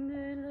In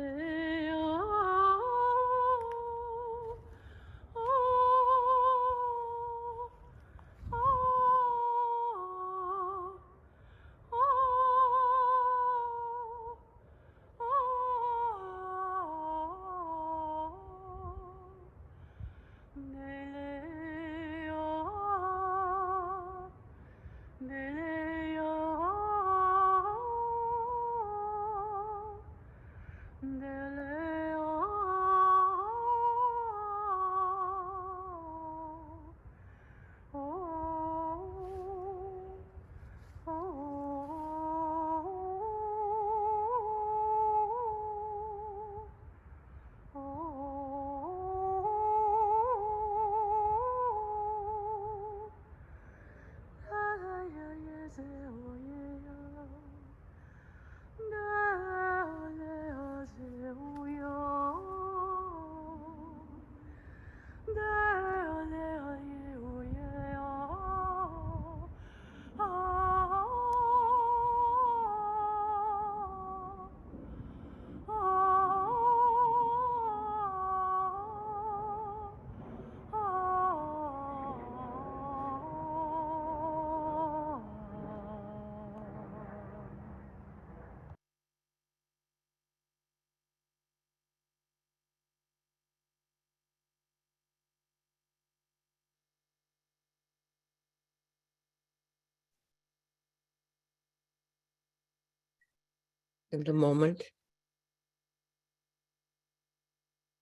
the moment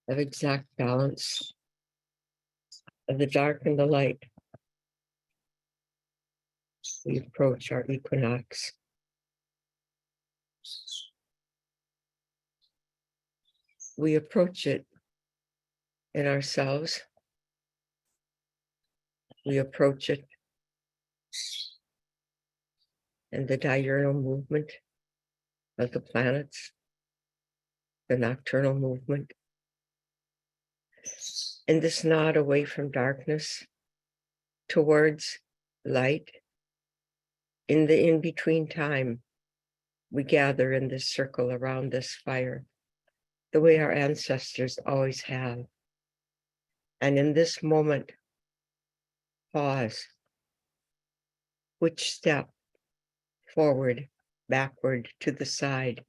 of exact balance of the dark and the light, we approach our equinox. We approach it in ourselves. We approach it in the diurnal movement of the planets, the nocturnal movement, in this nod away from darkness towards light. In the in-between time, we gather in this circle around this fire, the way our ancestors always have. And in this moment, pause. Which step? Forward, backward, to the side.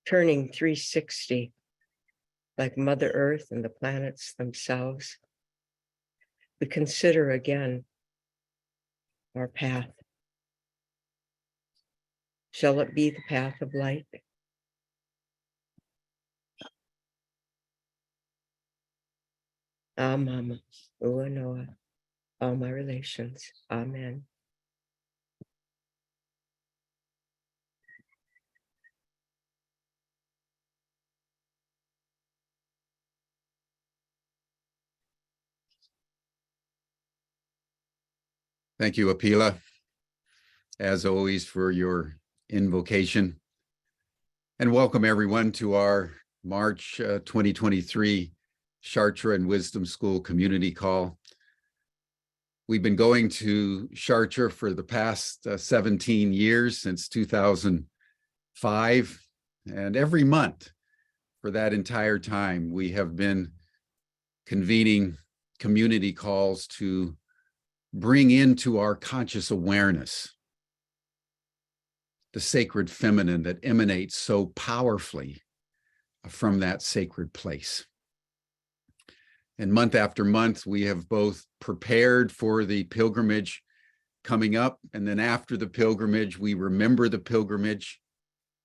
Turning 360, like Mother Earth and the planets themselves. We consider again our path. Shall it be the path of light? Ah, Mama, Ua Noah, all my relations. Amen. Thank you, Apela, as always, for your invocation. And welcome everyone to our March 2023 Chartres and Wisdom School Community Call. We've been going to Chartres for the past 17 years, since 2005. And every month for that entire time, we have been convening community calls to bring into our conscious awareness the sacred feminine that emanates so powerfully from that sacred place. And month after month, we have both prepared for the pilgrimage coming up, and then after the pilgrimage, we remember the pilgrimage,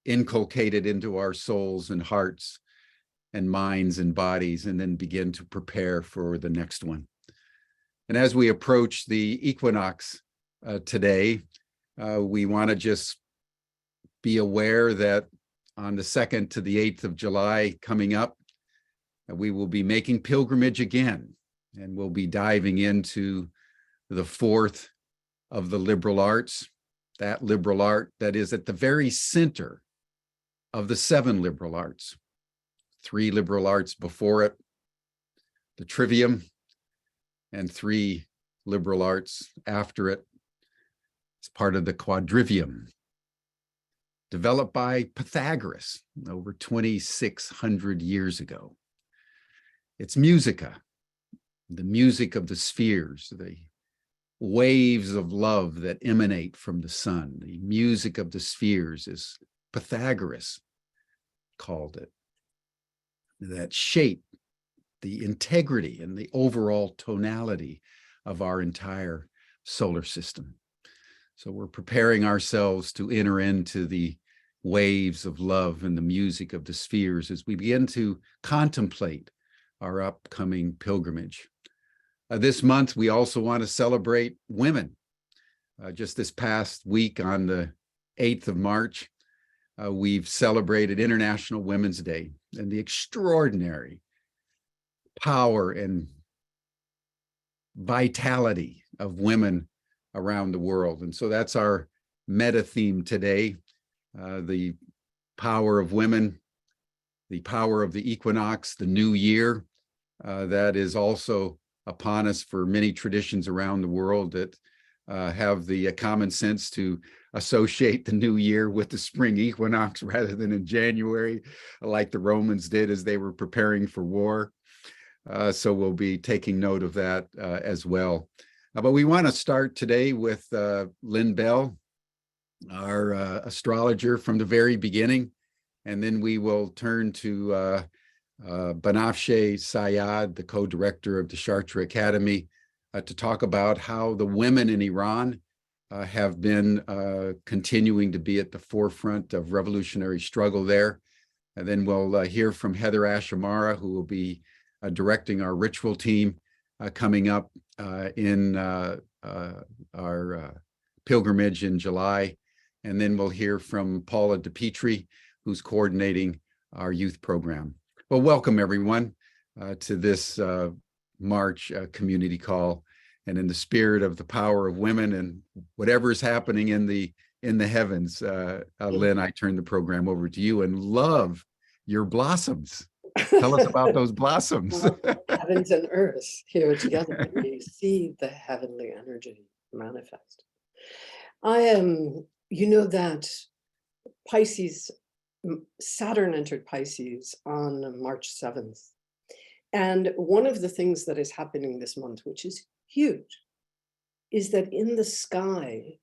inculcated into our souls and hearts and minds and bodies, and then begin to prepare for the next one. And as we approach the equinox today, we want to just be aware that on the 2nd to the 8th of July coming up, we will be making pilgrimage again, and we'll be diving into the 4th of the liberal arts, that liberal art that is at the very center of the 7 liberal arts. 3 liberal arts before it, the trivium, and 3 liberal arts after it. It's part of the quadrivium. developed by Pythagoras over 2,600 years ago. It's musica, the music of the spheres, the waves of love that emanate from the sun. The music of the spheres, as Pythagoras called it, that shape the integrity and the overall tonality of our entire solar system. So we're preparing ourselves to enter into the waves of love and the music of the spheres as we begin to contemplate our upcoming pilgrimage. This month, we also want to celebrate women. Just this past week on the 8th of March, we've celebrated International Women's Day and the extraordinary power and vitality of women around the world. And so that's our meta theme today, the power of women, the power of the equinox, the new year, that is also upon us for many traditions around the world that have the common sense to associate the new year with the spring equinox rather than in January, like the Romans did as they were preparing for war. So we'll be taking note of that as well. But we want to start today with Lynn Bell, our astrologer from the very beginning, and then we will turn to Banafsheh Sayyad, the co-director of the Chartres Academy, to talk about how the women in Iran have been continuing to be at the forefront of revolutionary struggle there. And then we'll hear from HeatherAsh Amara, who will be directing our ritual team coming up in our pilgrimage in July. And then we'll hear from Paula de Petry, who's coordinating our youth program. Well, welcome everyone to this March community call. And in the spirit of the power of women and whatever is happening in the heavens, Lynn, I turn the program over to you and love your blossoms. Tell us about those blossoms. Heavens and earth here together. We see the heavenly energy manifest. I am, you know that Pisces, Saturn entered Pisces on March 7th. And one of the things that is happening this month, which is huge, is that in the sky,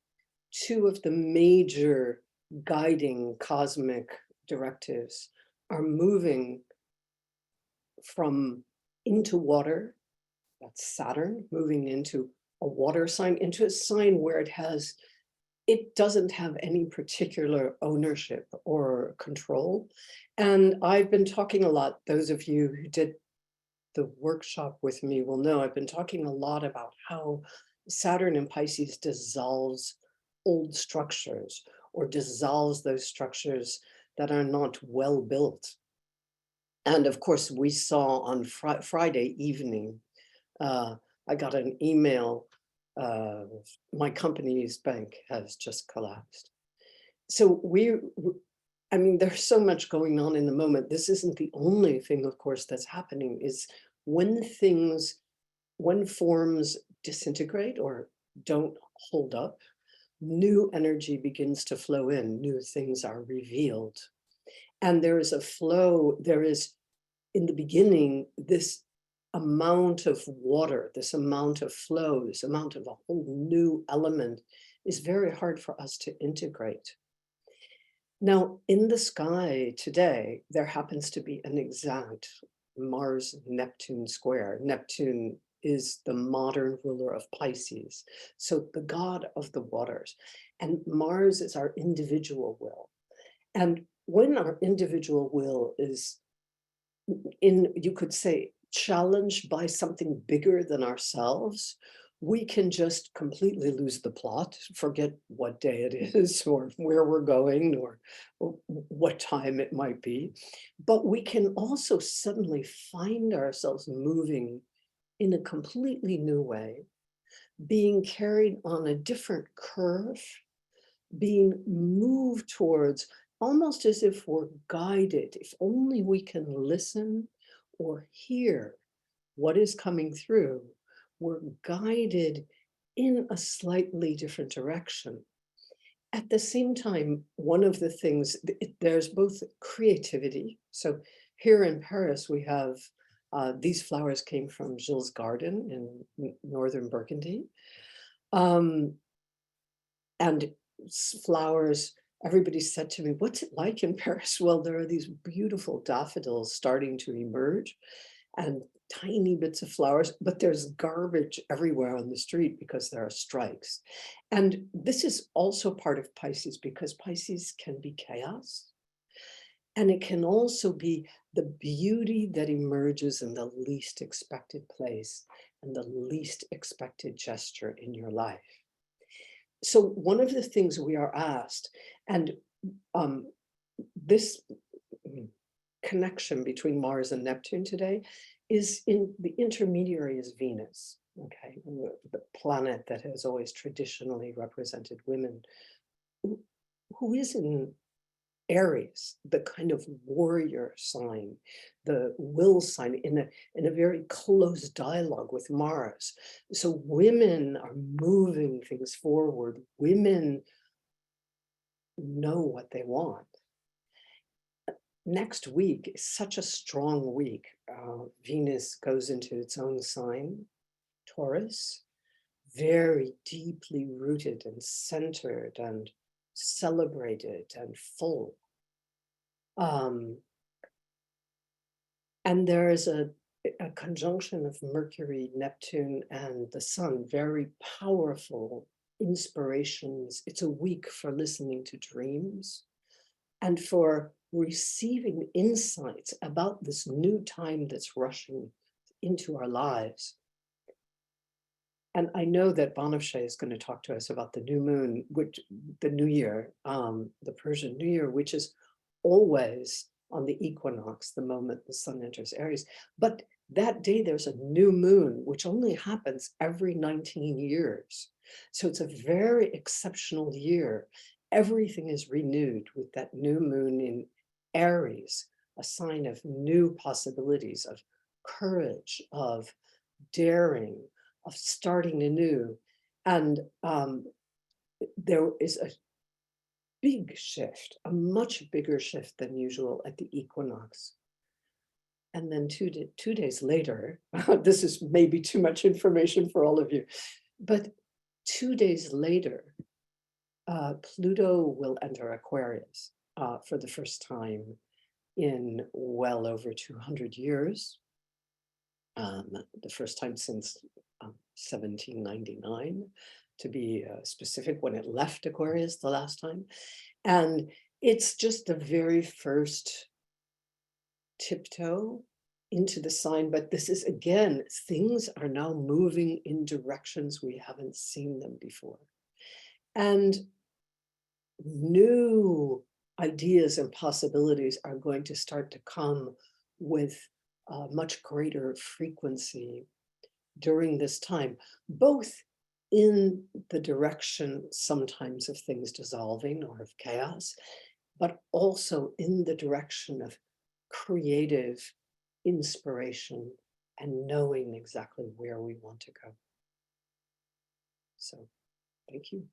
two of the major guiding cosmic directives are moving from into water, that's Saturn, moving into a water sign, into a sign where it doesn't have any particular ownership or control. And I've been talking a lot, those of you who did the workshop with me will know, I've been talking a lot about how Saturn in Pisces dissolves old structures or dissolves those structures that are not well built. And of course, we saw on Friday evening, I got an email, my company's bank has just collapsed. So I mean, there's so much going on in the moment. This isn't the only thing, of course, that's happening, is when forms disintegrate or don't hold up, new energy begins to flow in, new things are revealed. And there is a flow, there is, in the beginning, this amount of water, this amount of flow, this amount of a whole new element is very hard for us to integrate. Now, in the sky today, there happens to be an exact Mars-Neptune square. Neptune is the modern ruler of Pisces, so the god of the waters. And Mars is our individual will. And when our individual will is you could say, challenged by something bigger than ourselves, we can just completely lose the plot, forget what day it is or where we're going or what time it might be. But we can also suddenly find ourselves moving in a completely new way, being carried on a different curve, being moved towards almost as if we're guided, if only we can listen or hear what is coming through, we're guided in a slightly different direction. at the same time, one of the things, there's both creativity. So here in Paris, we have, these flowers came from Gilles' garden in northern Burgundy. And flowers, everybody said to me, what's it like in Paris? Well, there are these beautiful daffodils starting to emerge and tiny bits of flowers, but there's garbage everywhere on the street because there are strikes. And this is also part of Pisces, because Pisces can be chaos. And it can also be the beauty that emerges in the least expected place and the least expected gesture in your life. So one of the things we are asked, and this connection between Mars and Neptune today is in the intermediary is Venus, okay, the planet that has always traditionally represented women, who is in Aries, the kind of warrior sign, the will sign, in a very close dialogue with Mars. So women are moving things forward. Women know what they want. Next week is such a strong week. Venus goes into its own sign, Taurus, very deeply rooted and centered and celebrated and full. And there is a conjunction of Mercury, Neptune, and the Sun, very powerful inspirations. It's a week for listening to dreams and for receiving insights about this new time that's rushing into our lives. And I know that Banafsheh is going to talk to us about the new moon, which the New Year, the Persian New Year, which is always on the equinox, the moment the sun enters Aries. But that day there's a new moon, which only happens every 19 years. So it's a very exceptional year. Everything is renewed with that new moon in Aries, a sign of new possibilities, of courage, of daring, of starting anew. And there is a big shift, a much bigger shift than usual at the equinox. And then two days later, this is maybe too much information for all of you, but 2 days later, Pluto will enter Aquarius for the first time in well over 200 years. The first time since 1799, to be specific, when it left Aquarius the last time. And it's just the very first tiptoe into the sign. But this is, again, things are now moving in directions we haven't seen them before. And new ideas and possibilities are going to start to come with much greater frequency during this time, both in the direction sometimes of things dissolving or of chaos, but also in the direction of creative inspiration and knowing exactly where we want to go. So, thank you.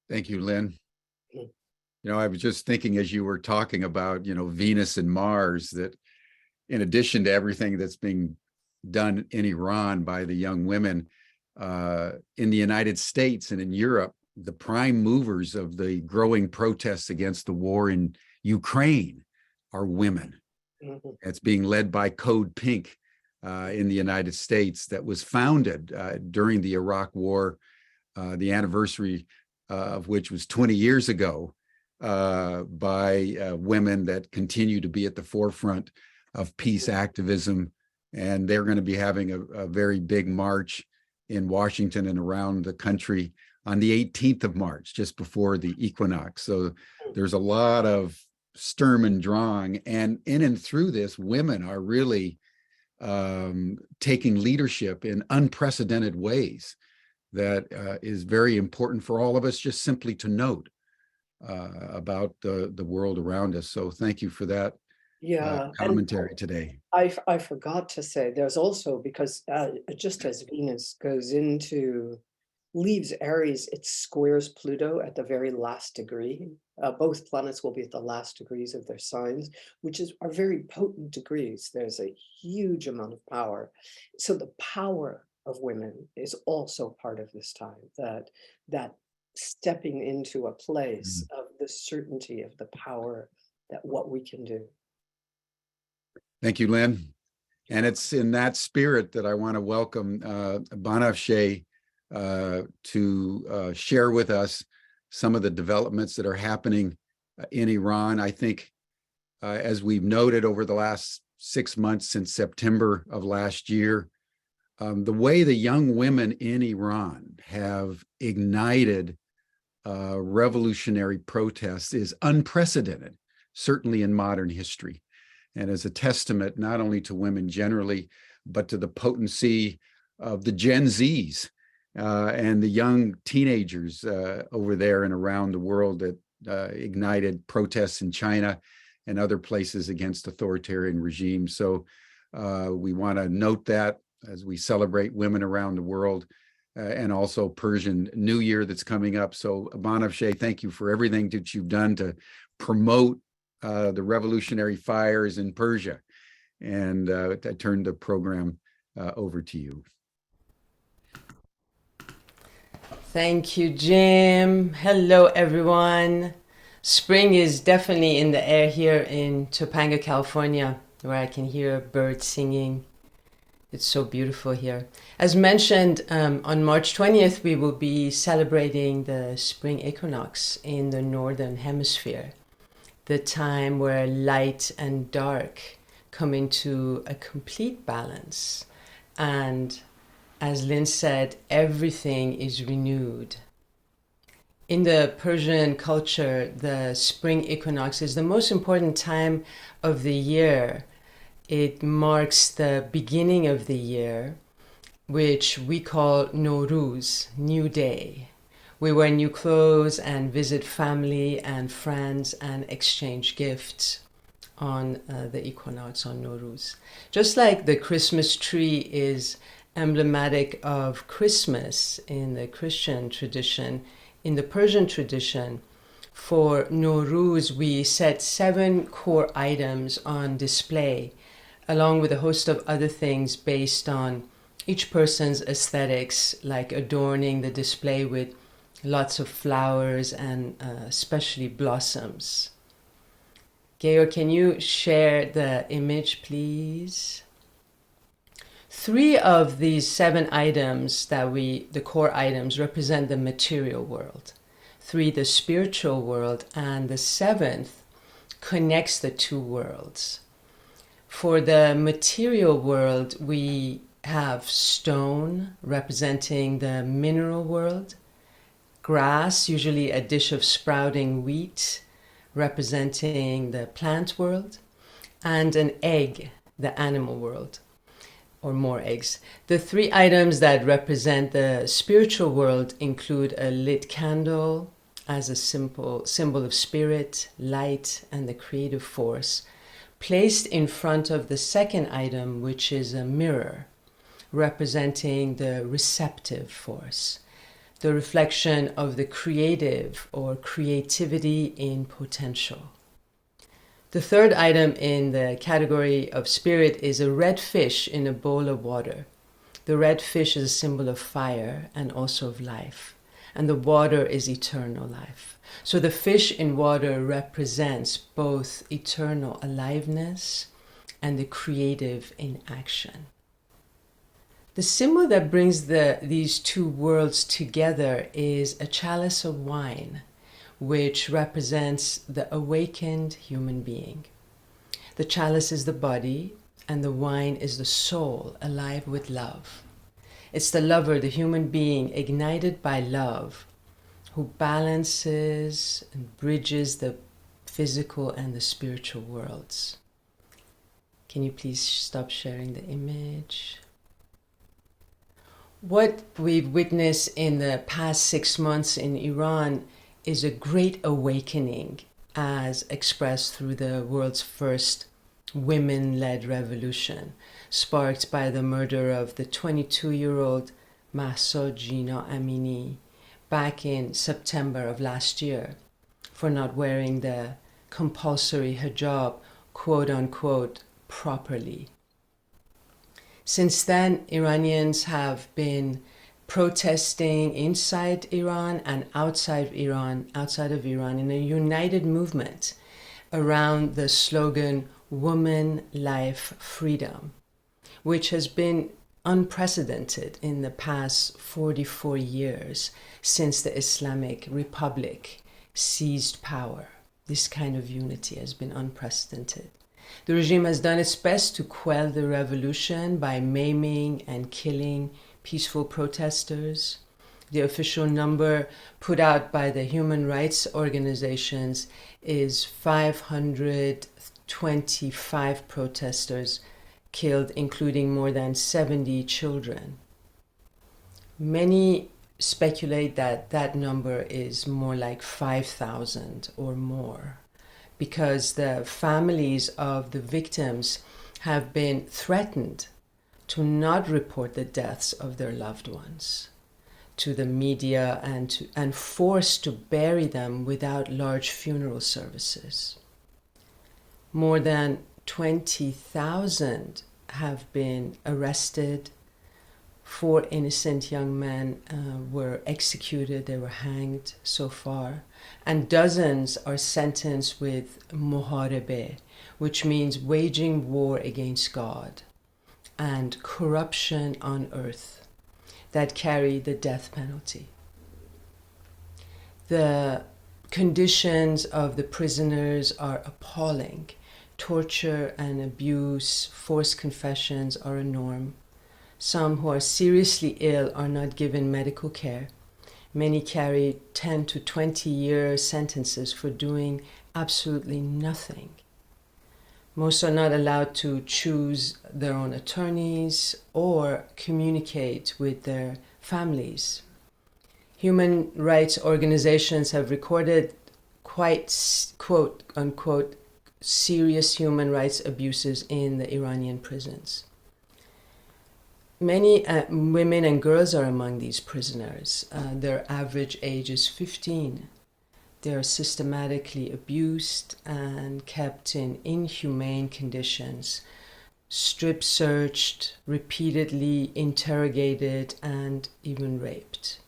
Thank you, Lynn. You know, I was just thinking as you were talking about, you know, Venus and Mars, that in addition to everything that's being done in Iran by the young women, in the United States and in Europe, the prime movers of the growing protests against the war in Ukraine are women. Mm-hmm. It's being led by Code Pink in the United States, that was founded during the Iraq War, the anniversary of which was 20 years ago, by women that continue to be at the forefront of peace activism. And they're going to be having a very big march in Washington and around the country on the 18th of March, just before the equinox. So there's a lot of Sturm und Drang, and in and through this, women are really taking leadership in unprecedented ways. That is very important for all of us just simply to note about the world around us. So thank you for that, Yeah, and commentary today. I forgot to say, there's also, because just as Venus leaves Aries, it squares Pluto at the very last degree. Both planets will be at the last degrees of their signs, which are very potent degrees. There's a huge amount of power. So the power of women is also part of this time, that stepping into a place of the certainty of the power, that what we can do. Thank you, Lynn. And it's in that spirit that I want to welcome Banafsheh to share with us some of the developments that are happening in Iran. I think, as we've noted over the last 6 months since September of last year, the way the young women in Iran have ignited revolutionary protests is unprecedented, certainly in modern history, and is a testament not only to women generally, but to the potency of the Gen Zs and the young teenagers over there and around the world that ignited protests in China and other places against authoritarian regimes. So we want to note that as we celebrate women around the world, and also Persian New Year that's coming up. So Banafsheh, thank you for everything that you've done to promote the revolutionary fires in Persia. And I turn the program over to you. Thank you, Jim. Hello, everyone. Spring is definitely in the air here in Topanga, California, where I can hear birds singing. It's so beautiful here. As mentioned, on March 20th, we will be celebrating the Spring Equinox in the Northern Hemisphere, the time where light and dark come into a complete balance. And as Lynn said, everything is renewed. In the Persian culture, the Spring Equinox is the most important time of the year. It marks the beginning of the year, which we call Nowruz, New Day. We wear new clothes and visit family and friends and exchange gifts on the equinox on Nowruz. Just like the Christmas tree is emblematic of Christmas in the Christian tradition, in the Persian tradition, for Nowruz, we set 7 core items on display, along with a host of other things based on each person's aesthetics, like adorning the display with lots of flowers and especially blossoms. Georg, can you share the image, please? 3 of these 7 items the core items, represent the material world. 3, the spiritual world, and the 7th connects the 2 worlds. For the material world, we have stone, representing the mineral world, grass, usually a dish of sprouting wheat, representing the plant world, and an egg, the animal world, or more eggs. The 3 items that represent the spiritual world include a lit candle as a simple symbol of spirit, light, and the creative force, placed in front of the 2nd item, which is a mirror, representing the receptive force, the reflection of the creative or creativity in potential. The 3rd item in the category of spirit is a red fish in a bowl of water. The red fish is a symbol of fire and also of life, and the water is eternal life. So the fish in water represents both eternal aliveness and the creative in action. The symbol that brings these 2 worlds together is a chalice of wine, which represents the awakened human being. The chalice is the body, and the wine is the soul, alive with love. It's the lover, the human being ignited by love, who balances and bridges the physical and the spiritual worlds. Can you please stop sharing the image? What we've witnessed in the past 6 months in Iran is a great awakening, as expressed through the world's first women-led revolution sparked by the murder of the 22-year-old Mahsa Jina Amini back in September of last year for not wearing the compulsory hijab, quote unquote, properly. Since then, Iranians have been protesting inside Iran and outside of Iran in a united movement around the slogan Woman, Life, Freedom, which has been unprecedented in the past 44 years since the Islamic Republic seized power. This kind of unity has been unprecedented. The regime has done its best to quell the revolution by maiming and killing peaceful protesters. The official number put out by the human rights organizations is 525 protesters killed, including more than 70 children. Many speculate that that number is more like 5,000 or more, because the families of the victims have been threatened to not report the deaths of their loved ones to the media and forced to bury them without large funeral services. More than 20,000 have been arrested. 4 innocent young men were executed, they were hanged so far, and dozens are sentenced with muharebe, which means waging war against God, and corruption on earth that carry the death penalty. The conditions of the prisoners are appalling. Torture and abuse, forced confessions are a norm. Some who are seriously ill are not given medical care. Many carry 10 to 20-year sentences for doing absolutely nothing. Most are not allowed to choose their own attorneys or communicate with their families. Human rights organizations have recorded quite, quote unquote, serious human rights abuses in the Iranian prisons. Many women and girls are among these prisoners. Their average age is 15. They are systematically abused and kept in inhumane conditions, strip searched, repeatedly interrogated, and even raped.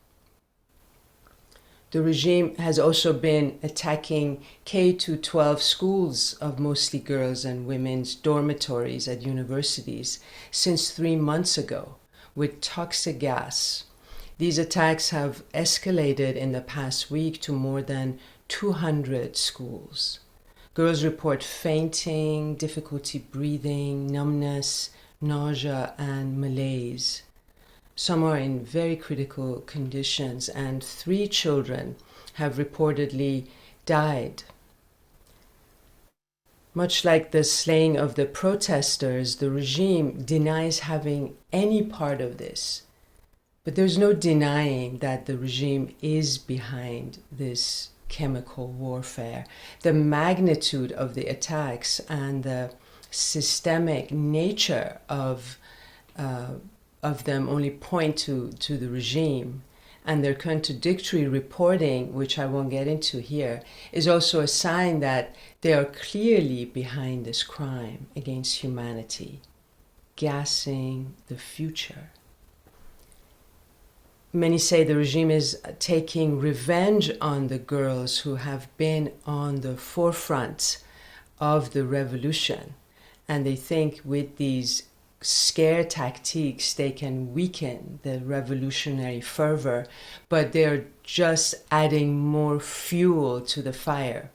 The regime has also been attacking K-12 schools of mostly girls and women's dormitories at universities since 3 months ago with toxic gas. These attacks have escalated in the past week to more than 200 schools. Girls report fainting, difficulty breathing, numbness, nausea, and malaise. Some are in very critical conditions, and 3 children have reportedly died. Much like the slaying of the protesters, the regime denies having any part of this. But there's no denying that the regime is behind this chemical warfare. The magnitude of the attacks and the systemic nature of them only point to the regime, and their contradictory reporting, which I won't get into here, is also a sign that they are clearly behind this crime against humanity, gassing the future. Many say the regime is taking revenge on the girls who have been on the forefront of the revolution, and they think with these scare tactics they can weaken the revolutionary fervor, but they're just adding more fuel to the fire.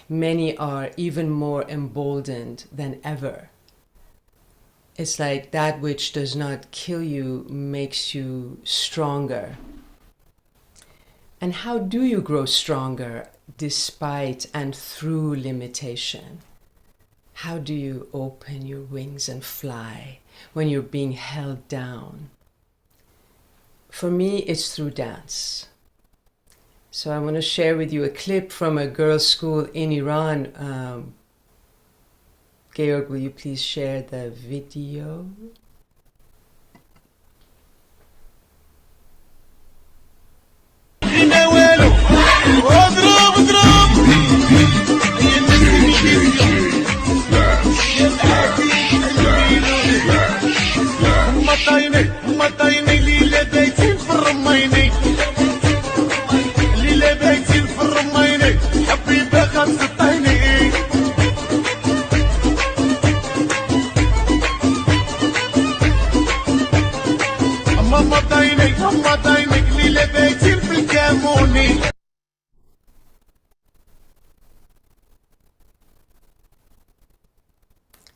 Many are even more emboldened than ever. It's like that which does not kill you makes you stronger. And how do you grow stronger despite and through limitation? How do you open your wings and fly when you're being held down? For me, it's through dance. So I want to share with you a clip from a girls' school in Iran, Georg, will you please share the video?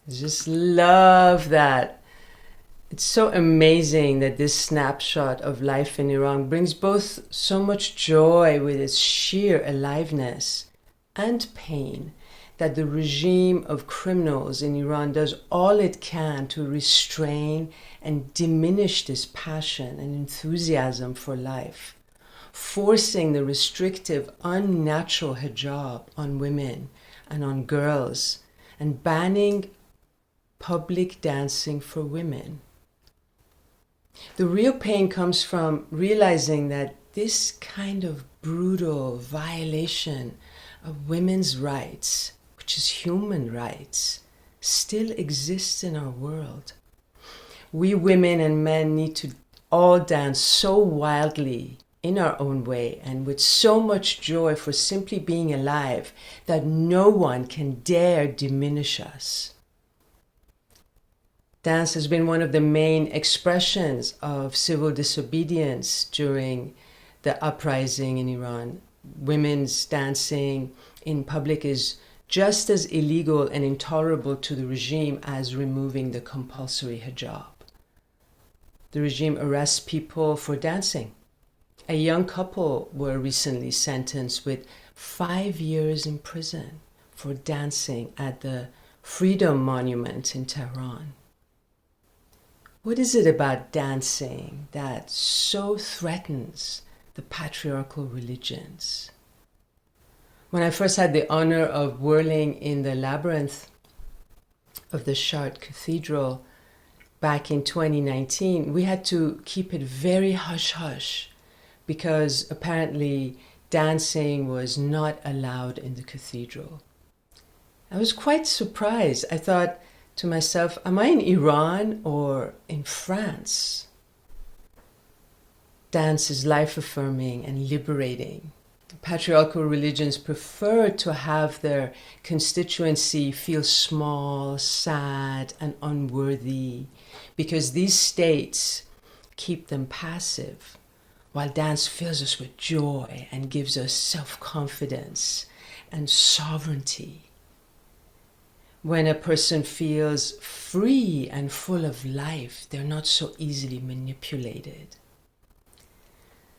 Just love that. It's so amazing that this snapshot of life in Iran brings both so much joy with its sheer aliveness and pain that the regime of criminals in Iran does all it can to restrain and diminish this passion and enthusiasm for life, forcing the restrictive, unnatural hijab on women and on girls, and banning public dancing for women. The real pain comes from realizing that this kind of brutal violation of women's rights, which is human rights, still exists in our world. We women and men need to all dance so wildly in our own way and with so much joy for simply being alive that no one can dare diminish us. Dance has been one of the main expressions of civil disobedience during the uprising in Iran. Women's dancing in public is just as illegal and intolerable to the regime as removing the compulsory hijab. The regime arrests people for dancing. A young couple were recently sentenced with 5 years in prison for dancing at the Freedom Monument in Tehran. What is it about dancing that so threatens the patriarchal religions? When I first had the honor of whirling in the labyrinth of the Chartres Cathedral back in 2019, we had to keep it very hush-hush because apparently dancing was not allowed in the cathedral. I was quite surprised. I thought to myself, am I in Iran or in France? Dance is life-affirming and liberating. Patriarchal religions prefer to have their constituency feel small, sad, and unworthy because these states keep them passive, while dance fills us with joy and gives us self-confidence and sovereignty. When a person feels free and full of life, they're not so easily manipulated.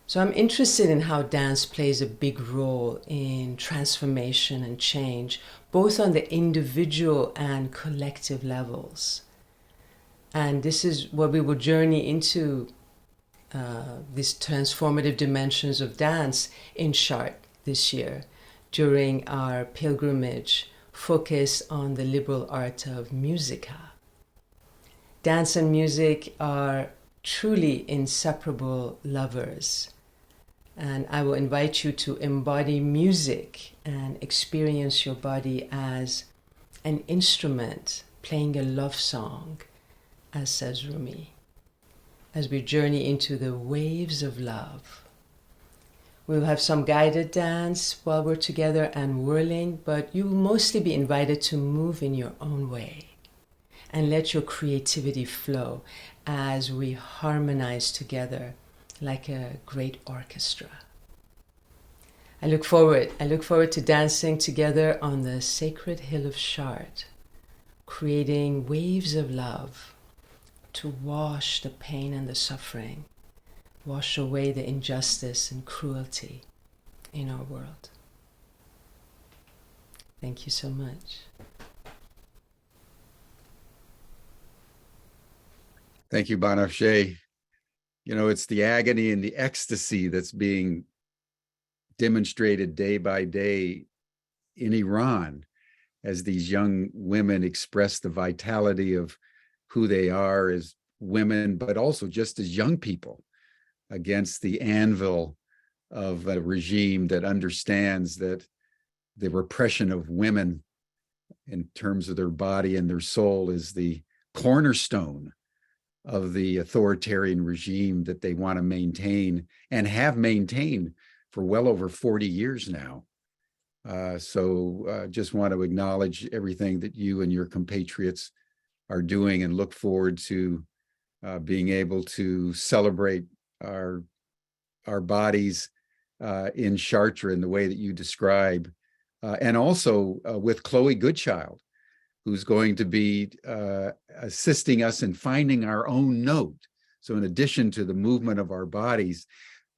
So I'm interested in how dance plays a big role in transformation and change, both on the individual and collective levels. And this is what we will journey into, these transformative dimensions of dance in Chartres this year during our pilgrimage focus on the liberal art of musica. Dance and music are truly inseparable lovers, and I will invite you to embody music and experience your body as an instrument playing a love song, as says Rumi, as we journey into the waves of love. We'll have some guided dance while we're together and whirling, but you will mostly be invited to move in your own way and let your creativity flow as we harmonize together like a great orchestra. I look forward to dancing together on the sacred hill of Chartres, creating waves of love to wash the pain and the suffering, wash away the injustice and cruelty in our world. Thank you so much. Thank you, Banafsheh. You know, it's the agony and the ecstasy that's being demonstrated day by day in Iran. as these young women express the vitality of who they are as women, but also just as young people against the anvil of a regime that understands that the repression of women in terms of their body and their soul is the cornerstone of the authoritarian regime that they want to maintain and have maintained for well over 40 years now. So just want to acknowledge everything that you and your compatriots are doing and look forward to being able to celebrate our bodies in Chartres in the way that you describe. And also with Chloe Goodchild, who's going to be assisting us in finding our own note. So in addition to the movement of our bodies,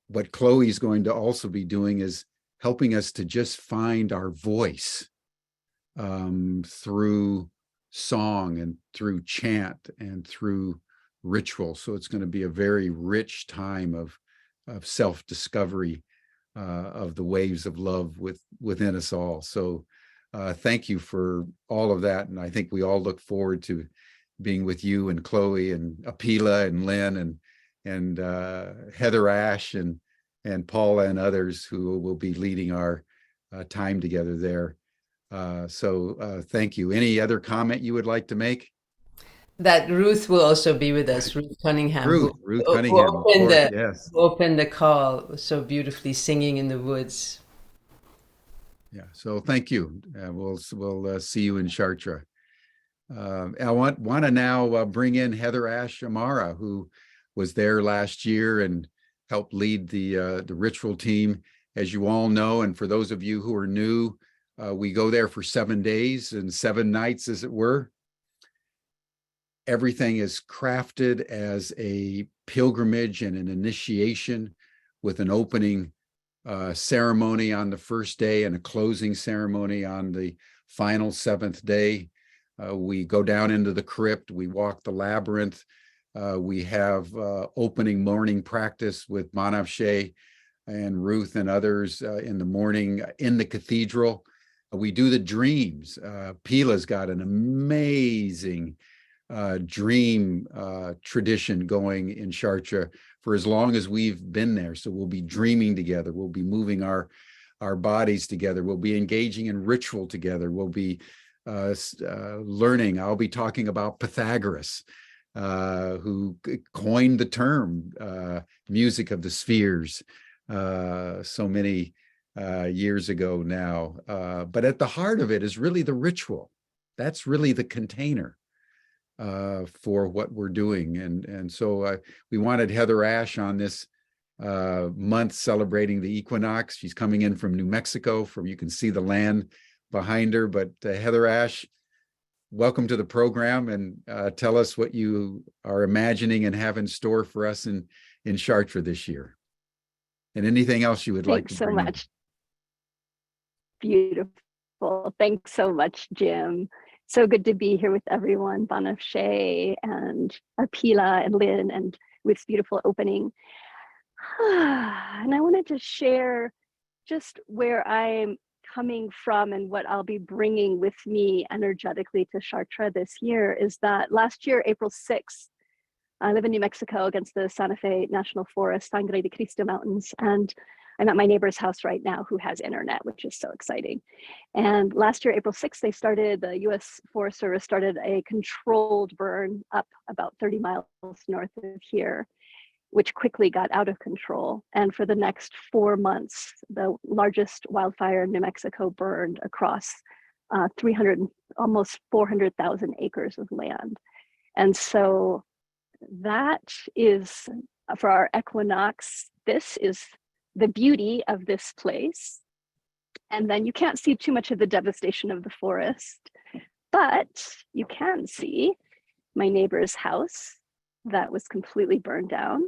what Chloe's going to also be doing is helping us to just find our voice through song and through chant and through ritual. So it's going to be a very rich time of self-discovery of the waves of love within us all. So thank you for all of that. And I think we all look forward to being with you and Chloe and Apela and Lynn and HeatherAsh and Paula and others who will be leading our time together there. So thank you. Any other comment you would like to make? That Ruth will also be with us, Ruth Cunningham, Ruth Cunningham, of course, yes. who opened the call so beautifully, singing in the woods. Yeah, so thank you. We'll see you in Chartres. I want to now bring in HeatherAsh Amara, who was there last year and helped lead the ritual team. As you all know, and for those of you who are new, we go there for 7 days and 7 nights, as it were. Everything is crafted as a pilgrimage and an initiation with an opening ceremony on the first day and a closing ceremony on the final 7th day. We go down into the crypt, we walk the labyrinth, we have opening morning practice with Banafsheh and Ruth and others in the morning in the cathedral. We do the dreams. Apela's got an amazing dream tradition going in Chartres for as long as we've been there. So we'll be dreaming together. We'll be moving our bodies together. We'll be engaging in ritual together. We'll be learning. I'll be talking about Pythagoras, who coined the term music of the spheres so many years ago now. But at the heart of it is really the ritual. That's really the container for what we're doing. And so we wanted HeatherAsh on this month celebrating the equinox. She's coming in from New Mexico, you can see the land behind her. But HeatherAsh, welcome to the program, and tell us what you are imagining and have in store for us in Chartres this year. And anything else you would like to bring in. Thanks so much. Beautiful. Thanks so much, Jim. So good to be here with everyone, Banafsheh and Apela and Lynn and Ruth's beautiful opening. And I wanted to share just where I'm coming from and what I'll be bringing with me energetically to Chartres this year is that last year, April 6th, I live in New Mexico against the Santa Fe National Forest, Sangre de Cristo Mountains, and I'm at my neighbor's house right now who has internet, which is so exciting. And last year, April 6th, the US Forest Service started a controlled burn up about 30 miles north of here, which quickly got out of control. And for the next 4 months, the largest wildfire in New Mexico burned across 300, almost 400,000 acres of land. And so that is, for our equinox, this is the beauty of this place. And then you can't see too much of the devastation of the forest, but you can see my neighbor's house that was completely burned down.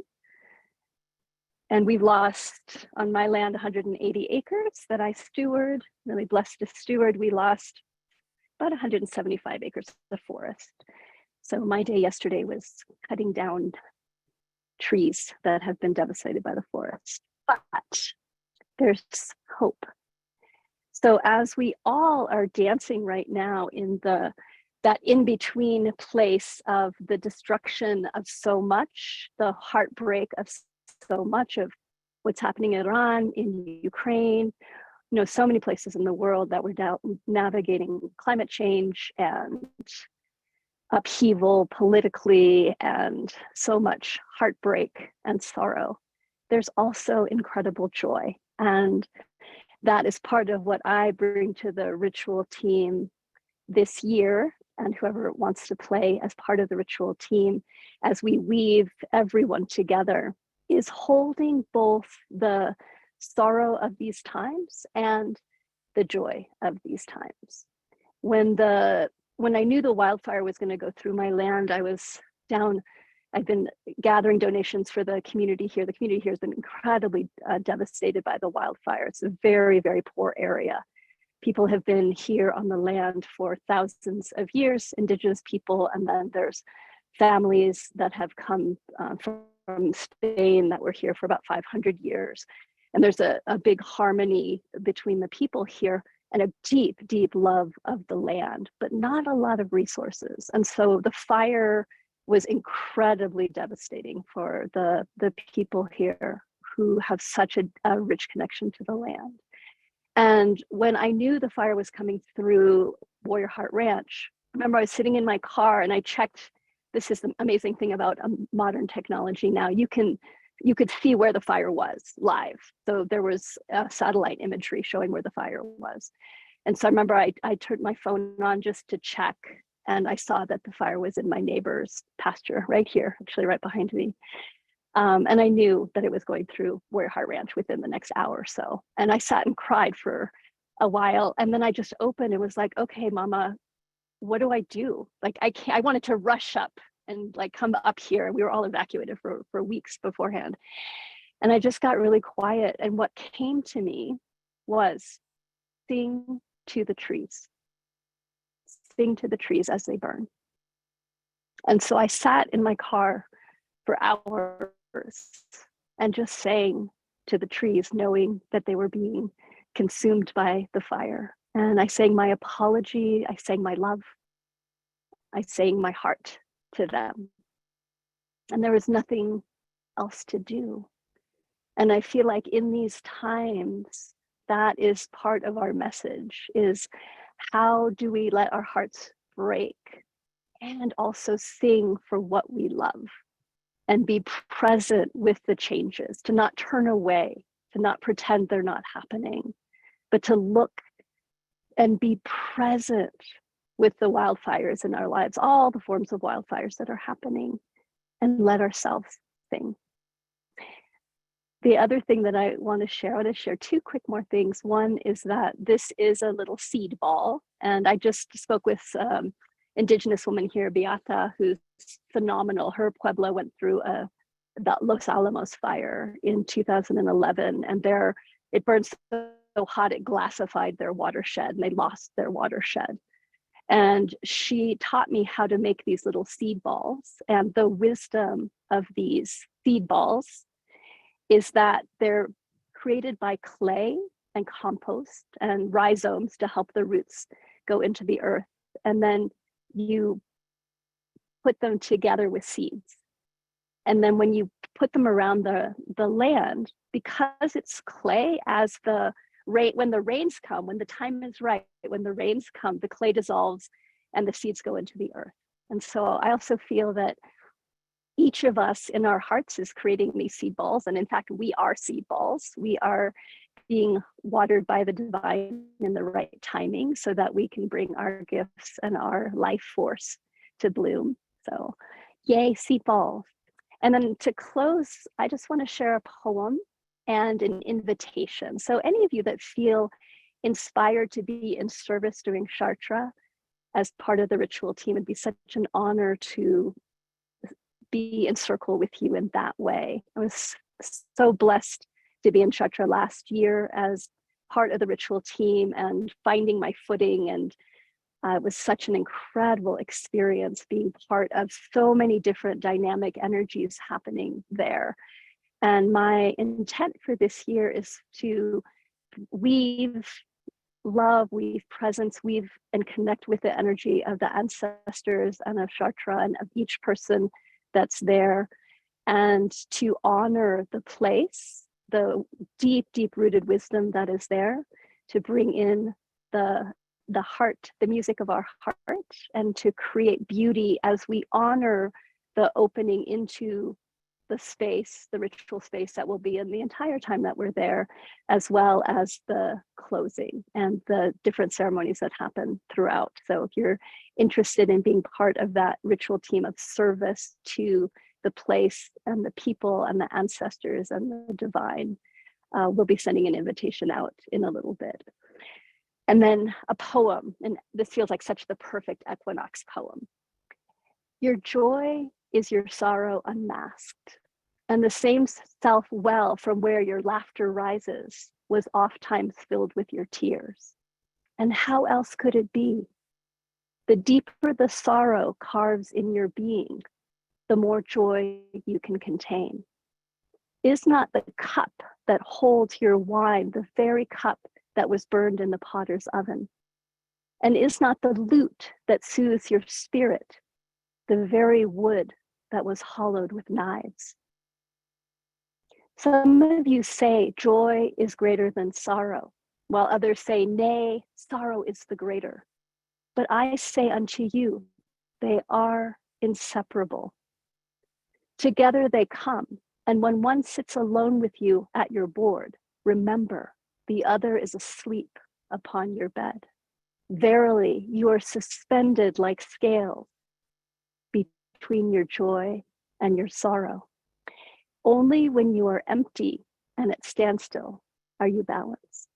And we've lost on my land 180 acres that I steward, really blessed to steward. We lost about 175 acres of forest. So my day yesterday was cutting down trees that have been devastated by the forest. But there's hope. So as we all are dancing right now in that in-between place of the destruction of so much, the heartbreak of so much of what's happening in Iran, in Ukraine, so many places in the world that we're now navigating climate change and upheaval politically and so much heartbreak and sorrow. There's also incredible joy. And that is part of what I bring to the ritual team this year, and whoever wants to play as part of the ritual team as we weave everyone together, is holding both the sorrow of these times and the joy of these times. When I knew the wildfire was going to go through my land, I was down. I've been gathering donations for the community here. The community here has been incredibly devastated by the wildfire. It's a very, very poor area. People have been here on the land for thousands of years, indigenous people, and then there's families that have come from Spain that were here for about 500 years. And there's a big harmony between the people here and a deep, deep love of the land, but not a lot of resources. And so the fire was incredibly devastating for the people here who have such a rich connection to the land. And when I knew the fire was coming through Warrior Heart Ranch, I remember I was sitting in my car and I checked. This is the amazing thing about modern technology now. You could see where the fire was live. So there was satellite imagery showing where the fire was. And so I remember I turned my phone on just to check, and I saw that the fire was in my neighbor's pasture right here, actually right behind me. And I knew that it was going through Warrior Heart Ranch within the next hour or so. And I sat and cried for a while. And then I just opened and was like, okay, Mama, what do I do? Like, I wanted to rush up and like come up here. We were all evacuated for weeks beforehand. And I just got really quiet. And what came to me was sing to the trees. Sing to the trees as they burn. And so I sat in my car for hours and just sang to the trees, knowing that they were being consumed by the fire. And I sang my apology, I sang my love, I sang my heart to them. And there was nothing else to do. And I feel like in these times, that is part of our message, is how do we let our hearts break and also sing for what we love and be present with the changes, to not turn away, to not pretend they're not happening, but to look and be present with the wildfires in our lives, all the forms of wildfires that are happening, and let ourselves sing. The other thing that I want to share two quick more things. One is that this is a little seed ball, and I just spoke with Indigenous woman here, Beata, who's phenomenal. Her pueblo went through the Los Alamos fire in 2011, and it burned so hot it glassified their watershed, and they lost their watershed. And she taught me how to make these little seed balls. And the wisdom of these seed balls is that they're created by clay and compost and rhizomes to help the roots go into the earth. And then you put them together with seeds. And then when you put them around the land, because it's clay, when the rains come, when the time is right, when the rains come, the clay dissolves and the seeds go into the earth. And so I also feel that each of us in our hearts is creating these seed balls. And in fact, we are seed balls. We are being watered by the divine in the right timing so that we can bring our gifts and our life force to bloom. So yay, seed balls. And then to close, I just want to share a poem and an invitation. So any of you that feel inspired to be in service during Chartres as part of the ritual team, it'd be such an honor to be in circle with you in that way. I was so blessed to be in Chartres last year as part of the ritual team and finding my footing, and it was such an incredible experience being part of so many different dynamic energies happening there. And my intent for this year is to weave love, weave presence, weave and connect with the energy of the ancestors and of Chartres and of each person that's there, and to honor the place, the deep, deep rooted wisdom that is there, to bring in the heart, the music of our heart, and to create beauty as we honor the opening into the space, the ritual space that will be in the entire time that we're there, as well as the closing and the different ceremonies that happen throughout. So if you're interested in being part of that ritual team of service to the place and the people and the ancestors and the divine, we'll be sending an invitation out in a little bit. And then a poem, and this feels like such the perfect equinox poem. Your joy is your sorrow unmasked, and the same self well from where your laughter rises was ofttimes filled with your tears. And how else could it be? The deeper the sorrow carves in your being, the more joy you can contain. Is not the cup that holds your wine the very cup that was burned in the potter's oven? And is not the lute that soothes your spirit the very wood that was hollowed with knives? Some of you say joy is greater than sorrow, while others say, nay, sorrow is the greater. But I say unto you, they are inseparable. Together they come, and when one sits alone with you at your board, remember, the other is asleep upon your bed. Verily, you are suspended like scales between your joy and your sorrow. Only when you are empty and at standstill are you balanced.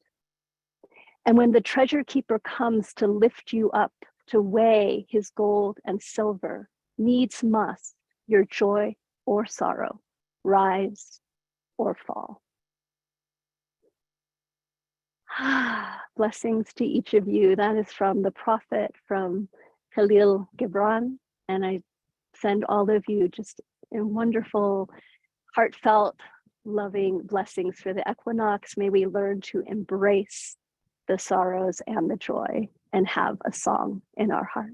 And when the treasure keeper comes to lift you up, to weigh his gold and silver, needs must your joy or sorrow rise or fall. Blessings to each of you. That is from the prophet, from Khalil Gibran. And I send all of you just a wonderful, heartfelt, loving blessings for the equinox. May we learn to embrace the sorrows and the joy and have a song in our heart.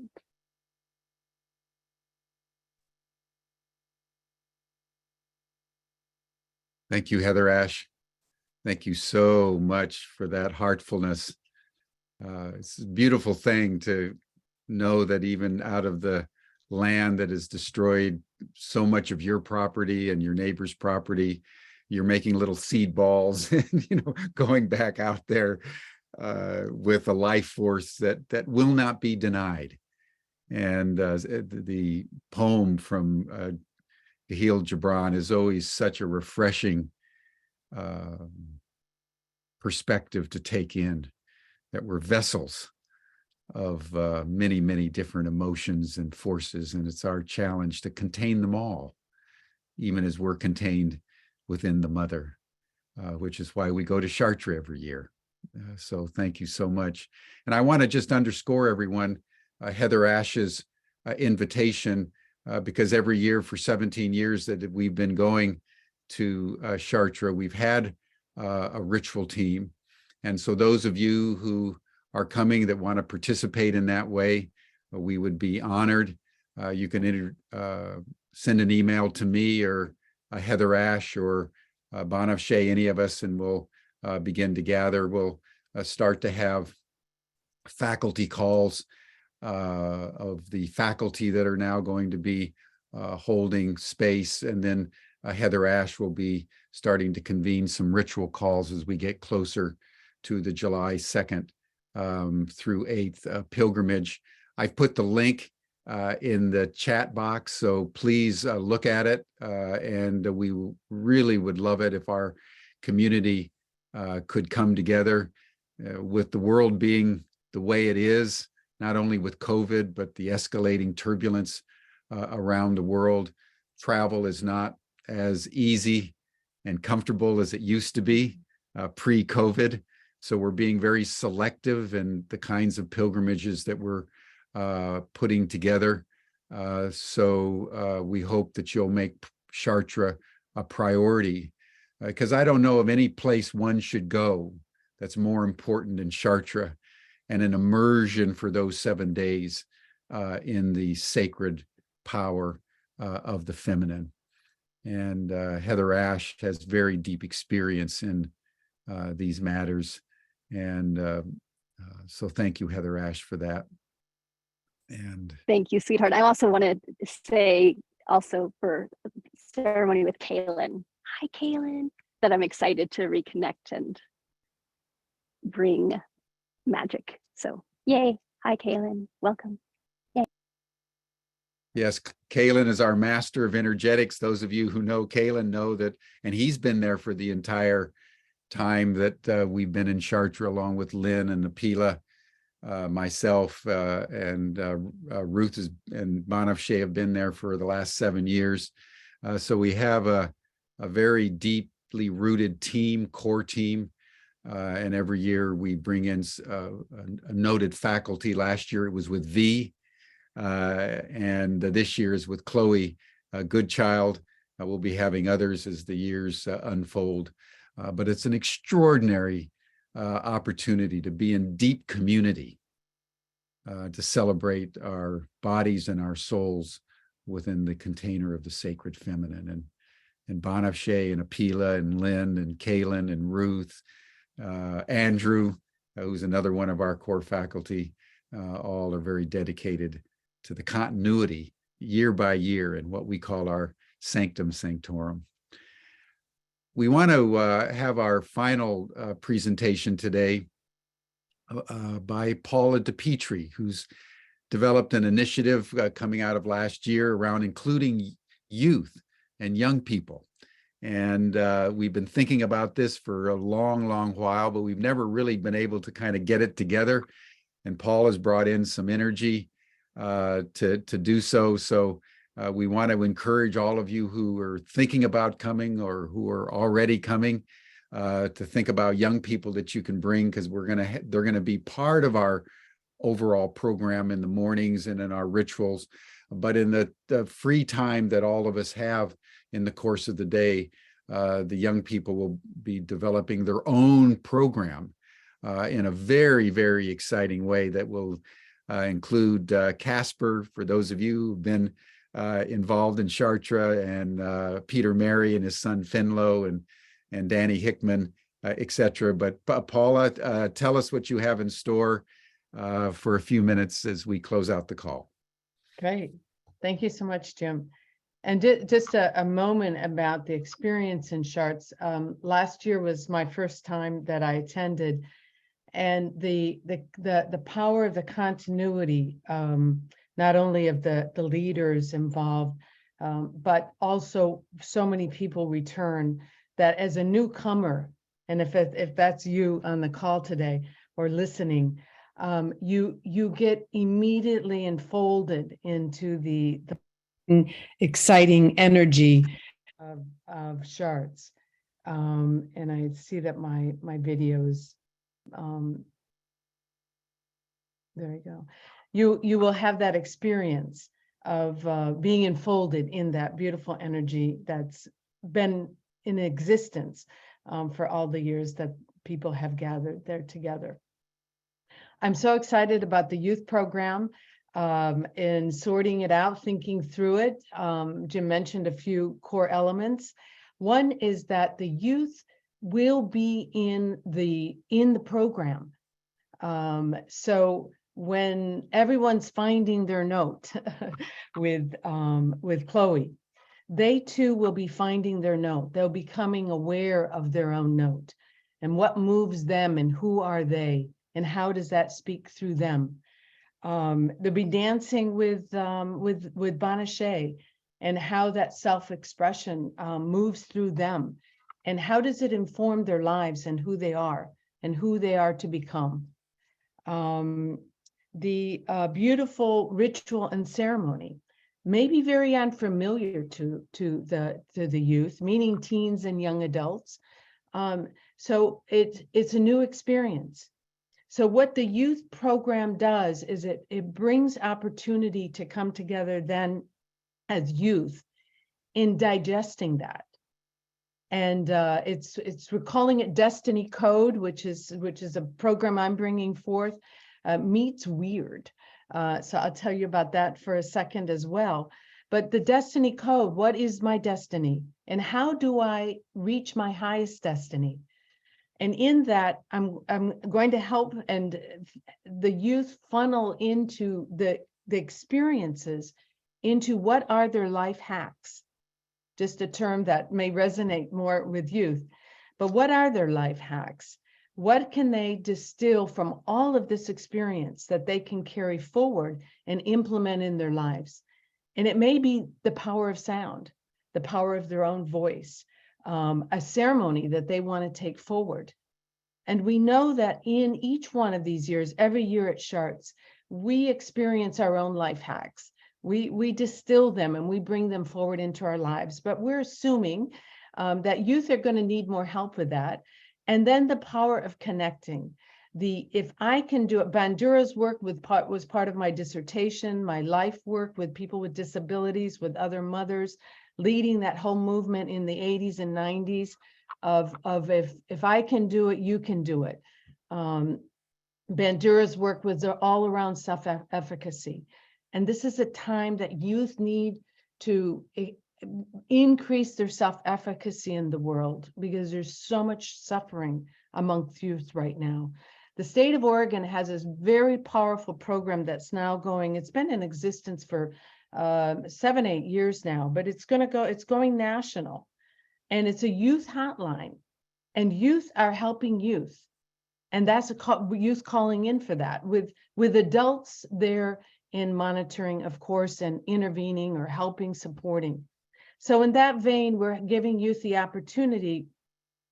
Thank you, HeatherAsh. Thank you so much for that heartfulness. It's a beautiful thing to know that even out of the land that has destroyed so much of your property and your neighbor's property, you're making little seed balls and going back out there with a life force that will not be denied. And the poem from Khalil Gibran is always such a refreshing perspective to take in, that we're vessels of many, many different emotions and forces, and it's our challenge to contain them all, even as we're contained within the mother, which is why we go to Chartres every year. So thank you so much. And I want to just underscore everyone, HeatherAsh's invitation, because every year for 17 years that we've been going to Chartres, we've had a ritual team. And so those of you who are coming that want to participate in that way, we would be honored. You can send an email to me or HeatherAsh or Banafsheh, any of us, and we'll begin to gather. We'll start to have faculty calls of the faculty that are now going to be holding space. And then HeatherAsh will be starting to convene some ritual calls as we get closer to the July 2nd through 8th pilgrimage. I've put the link in the chat box, so please look at it. And we really would love it if our community could come together with the world being the way it is, not only with COVID, but the escalating turbulence around the world. Travel is not as easy and comfortable as it used to be pre-COVID. So we're being very selective in the kinds of pilgrimages that we're putting together. So we hope that you'll make Chartres a priority, because I don't know of any place one should go that's more important than Chartres and an immersion for those 7 days in the sacred power of the feminine. And HeatherAsh has very deep experience in these matters. And so thank you, HeatherAsh, for that. And thank you, sweetheart. I also want to say also for ceremony with Kaylin. Hi, Kaylin. That I'm excited to reconnect and bring magic. So yay. Hi, Kaylin. Welcome. Yay. yes, Kaylin is our master of energetics. Those of you who know Kaylin know that, and he's been there for the entire time that we've been in Chartres, along with Lynn and Apela. Myself and Ruth and Banafsheh have been there for the last 7 years. So we have a very deeply rooted team, core team. And every year we bring in a noted faculty. Last year it was with V. And this year is with Chloe Goodchild. We'll be having others as the years unfold. But it's an extraordinary opportunity to be in deep community, to celebrate our bodies and our souls within the container of the sacred feminine. And Banafsheh and Apela and Lynn and Kaylin and Ruth, Andrew, who's another one of our core faculty, all are very dedicated to the continuity year by year in what we call our Sanctum Sanctorum. We want to have our final presentation today by Paula Petry, who's developed an initiative coming out of last year around including youth and young people. And we've been thinking about this for a long, long while, but we've never really been able to kind of get it together. And Paul has brought in some energy to do so. So we want to encourage all of you who are thinking about coming or who are already coming to think about young people that you can bring, because they're gonna be part of our overall program in the mornings and in our rituals. But in the free time that all of us have in the course of the day, the young people will be developing their own program in a very, very exciting way that will include Casper, for those of you who've been involved in Chartres, and Peter Mary and his son Finlo, and Danny Hickman, etc. But Paula, tell us what you have in store for a few minutes as we close out the call. Great. Thank you so much, Jim. And just a moment about the experience in Chartres. Last year was my first time that I attended, and the power of the continuity, not only of the leaders involved, but also so many people return, that as a newcomer, and if that's you on the call today or listening, you get immediately enfolded into the exciting energy of Chartres. And I see that my videos, there you go. You will have that experience of being enfolded in that beautiful energy that's been in existence for all the years that people have gathered there together. I'm so excited about the youth program and sorting it out, thinking through it. Jim mentioned a few core elements. One is that the youth will be in the program. So when everyone's finding their note with Chloe, they too will be finding their note. They'll be becoming aware of their own note and what moves them and who are they and how does that speak through them. They'll be dancing with Banafsheh and how that self-expression moves through them, and how does it inform their lives and who they are to become. The beautiful ritual and ceremony may be very unfamiliar to the youth, meaning teens and young adults. So it's a new experience. So what the youth program does is it brings opportunity to come together then as youth in digesting that. And we're calling it Destiny Code, which is a program I'm bringing forth. meets weird. So I'll tell you about that for a second as well. But the destiny code, what is my destiny? And how do I reach my highest destiny? And in that, I'm going to help and the youth funnel into the experiences into what are their life hacks. Just a term that may resonate more with youth. But what are their life hacks? What can they distill from all of this experience that they can carry forward and implement in their lives? And it may be the power of sound, the power of their own voice, a ceremony that they want to take forward. And we know that in each one of these years, every year at Chartres, we experience our own life hacks. We distill them and we bring them forward into our lives. But we're assuming that youth are going to need more help with that. And then the power of connecting. If I can do it, Bandura's work was part of my dissertation, my life work with people with disabilities, with other mothers, leading that whole movement in the 80s and 90s of if I can do it, you can do it. Bandura's work was all around self-efficacy. And this is a time that youth need to increase their self-efficacy in the world because there's so much suffering amongst youth right now. The state of Oregon has this very powerful program that's now going, it's been in existence for 7-8 years now, but it's going national. And it's a youth hotline. And youth are helping youth. And that's youth calling in for that with adults there in monitoring, of course, and intervening or helping, supporting. So in that vein, we're giving youth the opportunity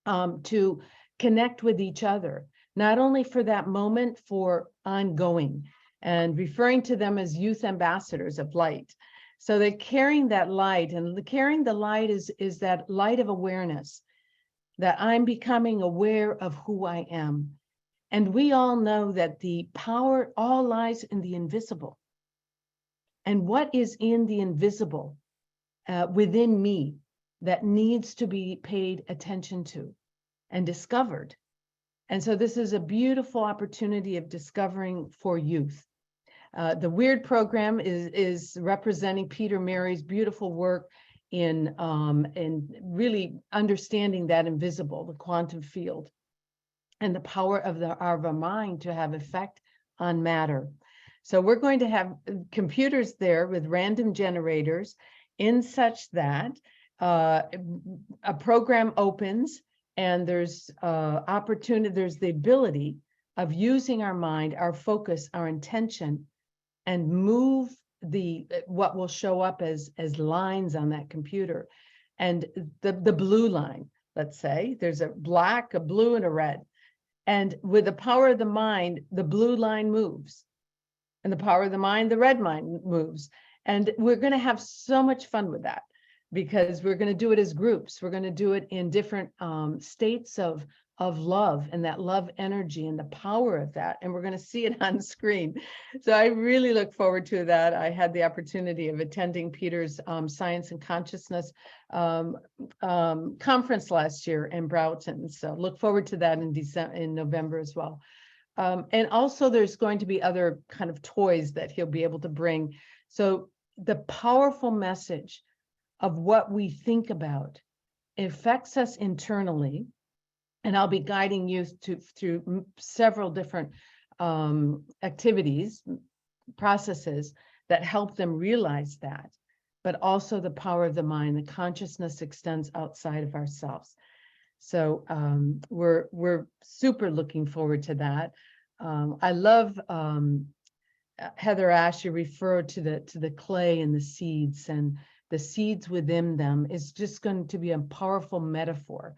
to connect with each other, not only for that moment, for ongoing, and referring to them as youth ambassadors of light. So they're carrying that light, and carrying the light is that light of awareness, that I'm becoming aware of who I am. And we all know that the power all lies in the invisible. And what is in the invisible within me that needs to be paid attention to and discovered. And so this is a beautiful opportunity of discovering for youth. The WEIRD program is representing Peter Mary's beautiful work in really understanding that invisible, the quantum field, and the power of our mind to have effect on matter. So we're going to have computers there with random generators in such that a program opens and there's opportunity, there's the ability of using our mind, our focus, our intention, and move what will show up as lines on that computer. And the blue line, let's say, there's a black, a blue, and a red. And with the power of the mind, the blue line moves. And the power of the mind, the red line moves. And we're going to have so much fun with that because we're going to do it as groups. We're going to do it in different states of love and that love energy and the power of that. And we're going to see it on screen. So I really look forward to that. I had the opportunity of attending Peter's Science and Consciousness conference last year in Broughton. So look forward to that in November as well. And also there's going to be other kind of toys that he'll be able to bring. So the powerful message of what we think about affects us internally. And I'll be guiding youth through several different activities, processes that help them realize that, but also the power of the mind. The consciousness extends outside of ourselves. So we're super looking forward to that. I love HeatherAsh. You refer to the clay and the seeds, and the seeds within them is just going to be a powerful metaphor,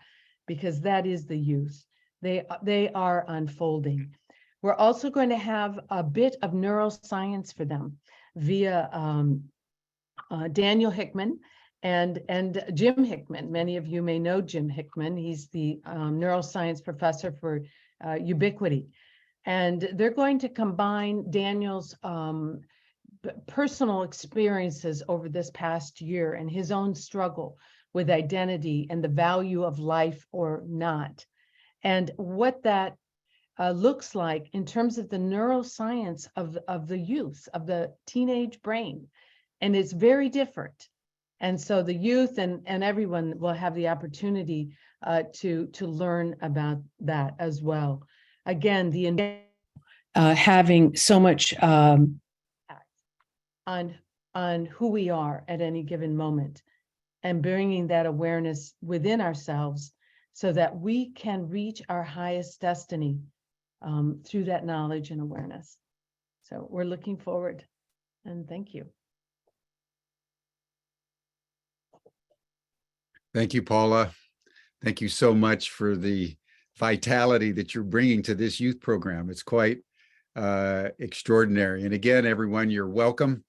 because that is the youth. They are unfolding. We're also going to have a bit of neuroscience for them via Daniel Hickman and Jim Hickman. Many of you may know Jim Hickman. He's the neuroscience professor for Ubiquity. And they're going to combine Daniel's personal experiences over this past year and his own struggle with identity and the value of life or not, and what that looks like in terms of the neuroscience of the youth, of the teenage brain. And it's very different. And so the youth and everyone will have the opportunity to learn about that as well. Again, the having so much on who we are at any given moment, and bringing that awareness within ourselves so that we can reach our highest destiny through that knowledge and awareness. So we're looking forward, and thank you. Thank you, Paula. Thank you so much for the vitality that you're bringing to this youth program. It's quite extraordinary. And again, everyone, you're welcome.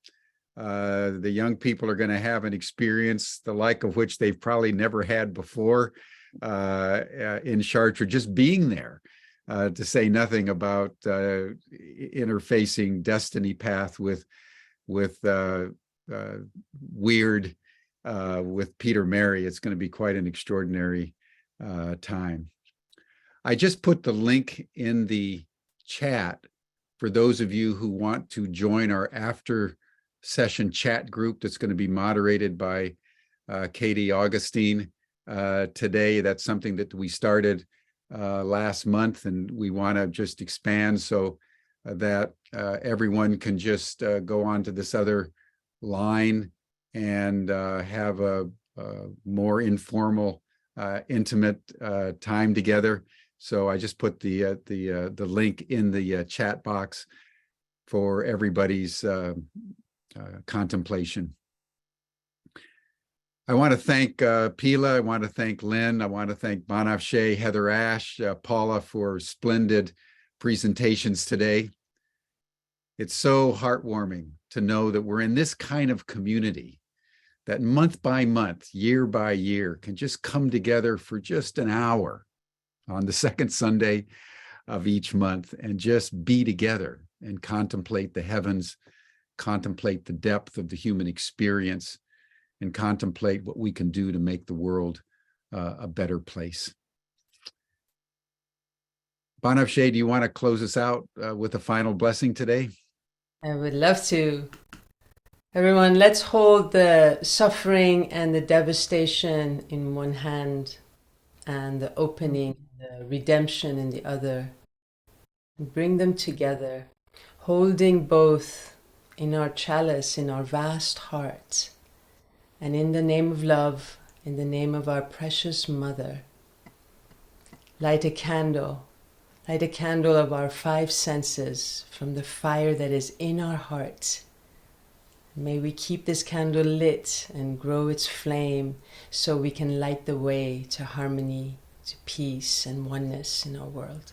The young people are going to have an experience the like of which they've probably never had before in Chartres, just being there, to say nothing about interfacing destiny path with weird with Peter Mary. It's going to be quite an extraordinary time. I just put the link in the chat for those of you who want to join our after session chat group that's going to be moderated by Katie Augustine today. That's something that we started last month, and we want to just expand so that everyone can just go on to this other line and have a more informal, intimate time together. So I just put the link in the chat box for everybody's contemplation. I want to thank Apela. I want to thank Lynn. I want to thank Banafsheh, HeatherAsh, Paula for splendid presentations today. It's so heartwarming to know that we're in this kind of community that month by month, year by year, can just come together for just an hour on the second Sunday of each month and just be together and contemplate the heavens, contemplate the depth of the human experience, and contemplate what we can do to make the world a better place. Banafsheh, do you want to close us out with a final blessing today? I would love to. Everyone, let's hold the suffering and the devastation in one hand and the opening, the redemption in the other. And bring them together, holding both in our chalice, in our vast heart. And in the name of love, in the name of our precious mother, light a candle of our five senses from the fire that is in our hearts. May we keep this candle lit and grow its flame so we can light the way to harmony, to peace and oneness in our world.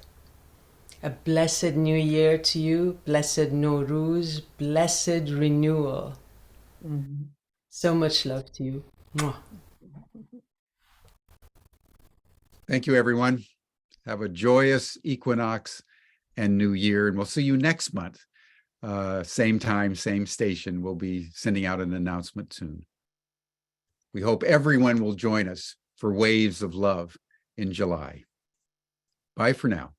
A blessed new year to you, blessed Nowruz, blessed renewal. Mm-hmm. So much love to you. Mwah. Thank you, everyone. Have a joyous equinox and new year, and we'll see you next month. Same time, same station. We'll be sending out an announcement soon. We hope everyone will join us for Waves of Love in July. Bye for now.